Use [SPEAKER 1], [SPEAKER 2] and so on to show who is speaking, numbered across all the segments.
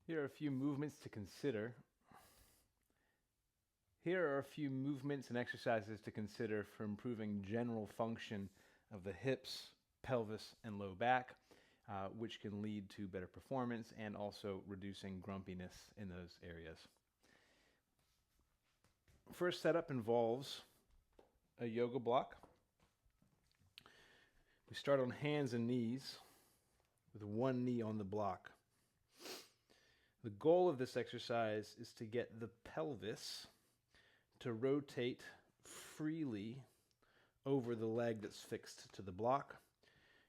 [SPEAKER 1] Here are a few movements to consider. Here are a few movements and exercises to consider for improving general function of the hips, pelvis, and low back, which can lead to better performance and also reducing grumpiness in those areas. First setup involves a yoga block. We start on hands and knees with one knee on the block. The goal of this exercise is to get the pelvis to rotate freely over the leg that's fixed to the block.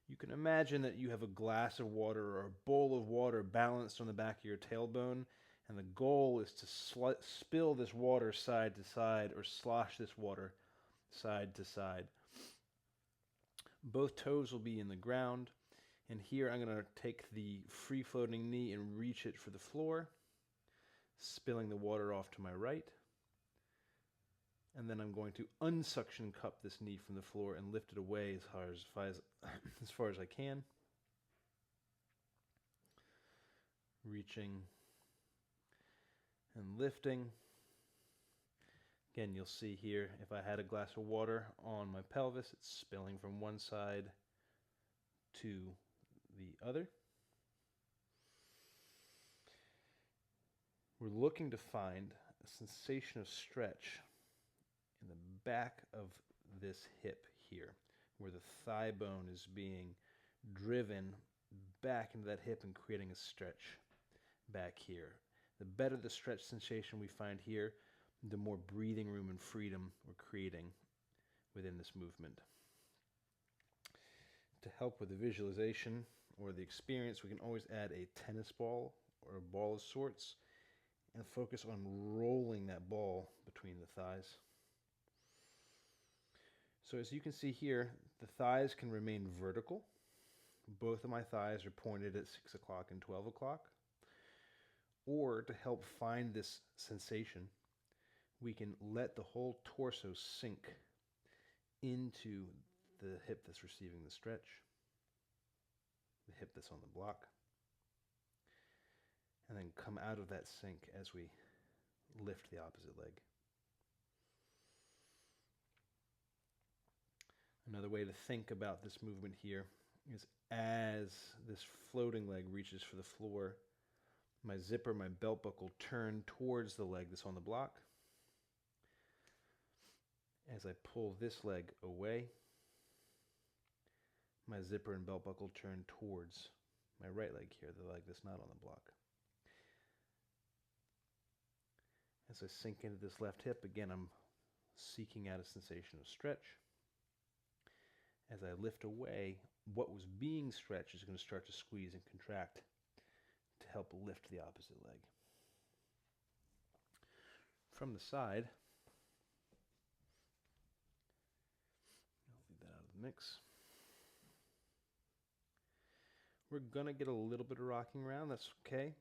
[SPEAKER 1] You can imagine that you have a glass of water or a bowl of water balanced on the back of your tailbone, and the goal is to spill this water side to side or slosh this water side to side. Both toes will be in the ground, and here I'm going to take the free-floating knee and reach it for the floor, spilling the water off to my right. And then I'm going to unsuction cup this knee from the floor and lift it away as far as I can. Reaching and lifting. Again, you'll see here, if I had a glass of water on my pelvis, it's spilling from one side to the other. We're looking to find a sensation of stretch in the back of this hip here, where the thigh bone is being driven back into that hip and creating a stretch back here. The better the stretch sensation we find here, the more breathing room and freedom we're creating within this movement. To help with the visualization or the experience, we can always add a tennis ball or a ball of sorts and focus on rolling that ball between the thighs. So as you can see here, the thighs can remain vertical. Both of my thighs are pointed at 6 o'clock and 12 o'clock. Or to help find this sensation, we can let the whole torso sink into the hip that's receiving the stretch, the hip that's on the block, and then come out of that sink as we lift the opposite leg. Another way to think about this movement here is as this floating leg reaches for the floor, my zipper, my belt buckle turn towards the leg that's on the block. As I pull this leg away, my zipper and belt buckle turn towards my right leg here, the leg that's not on the block. As I sink into this left hip, again, I'm seeking out a sensation of stretch. As I lift away, what was being stretched is going to start to squeeze and contract to help lift the opposite leg. From the side, I'll leave that out of the mix. We're going to get a little bit of rocking around, that's okay.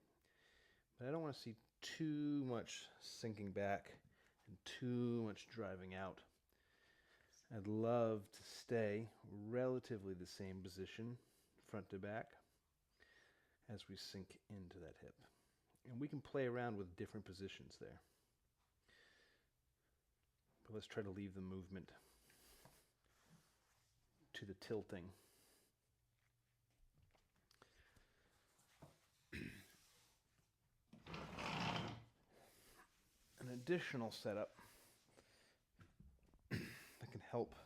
[SPEAKER 1] But I don't want to see too much sinking back and too much driving out. I'd love to stay relatively the same position, front to back, as we sink into that hip. And we can play around with different positions there. But let's try to leave the movement to the tilting. An additional setup that can help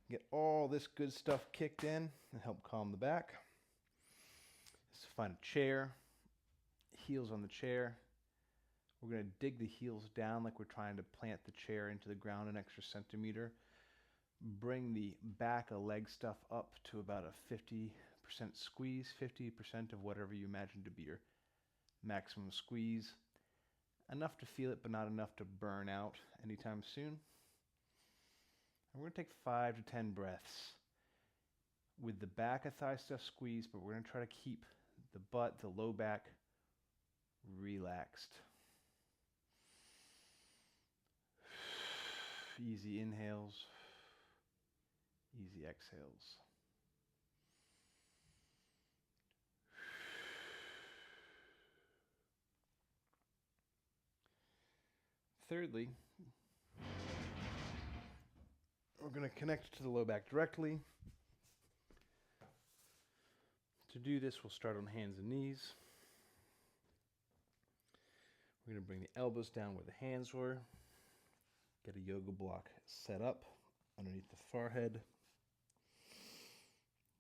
[SPEAKER 1] get all this good stuff kicked in and help calm the back is to find a chair, heels on the chair. We're going to dig the heels down like we're trying to plant the chair into the ground an extra centimeter. Bring the back of leg stuff up to about a 50% squeeze, 50% of whatever you imagine to be your maximum squeeze. Enough to feel it, but not enough to burn out anytime soon. And we're going to take 5 to 10 breaths with the back of thigh stuff squeezed, but we're going to try to keep the butt, the low back, relaxed. Easy inhales, easy exhales. Thirdly, we're going to connect to the low back directly. To do this, we'll start on hands and knees. We're going to bring the elbows down where the hands were. Get a yoga block set up underneath the forehead.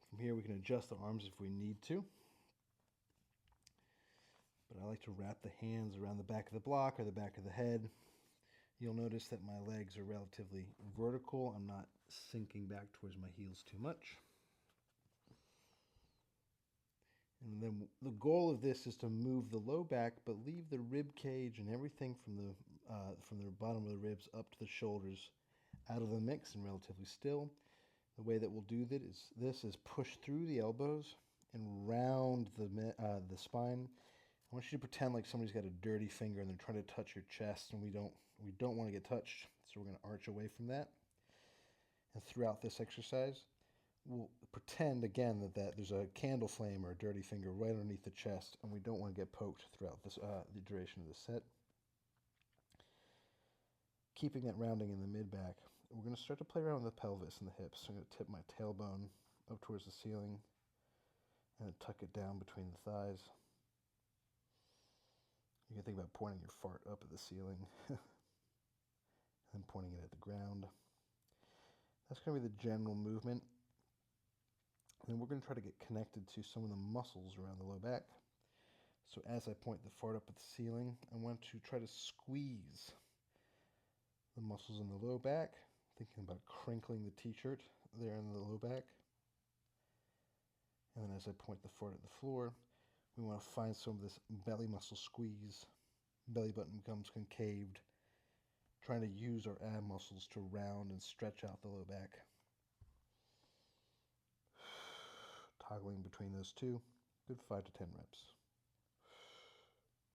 [SPEAKER 1] From here, we can adjust the arms if we need to. But I like to wrap the hands around the back of the block or the back of the head. You'll notice that my legs are relatively vertical. I'm not sinking back towards my heels too much. And then the goal of this is to move the low back, but leave the rib cage and everything from the bottom of the ribs up to the shoulders out of the mix and relatively still. The way that we'll do this is push through the elbows and round the spine. I want you to pretend like somebody's got a dirty finger and they're trying to touch your chest, and we don't want to get touched, so we're going to arch away from that. And throughout this exercise, we'll pretend again that there's a candle flame or a dirty finger right underneath the chest, and we don't want to get poked throughout this the duration of the set. Keeping that rounding in the mid-back, we're going to start to play around with the pelvis and the hips. So I'm going to tip my tailbone up towards the ceiling and then tuck it down between the thighs. You can think about pointing your fart up at the ceiling and pointing it at the ground. That's going to be the general movement. And then we're going to try to get connected to some of the muscles around the low back. So as I point the fart up at the ceiling, I want to try to squeeze the muscles in the low back, thinking about crinkling the t-shirt there in the low back. And then as I point the fart at the floor, we want to find some of this belly muscle squeeze. Belly button becomes concaved, trying to use our ab muscles to round and stretch out the low back. Toggling between those two, good 5 to 10 reps.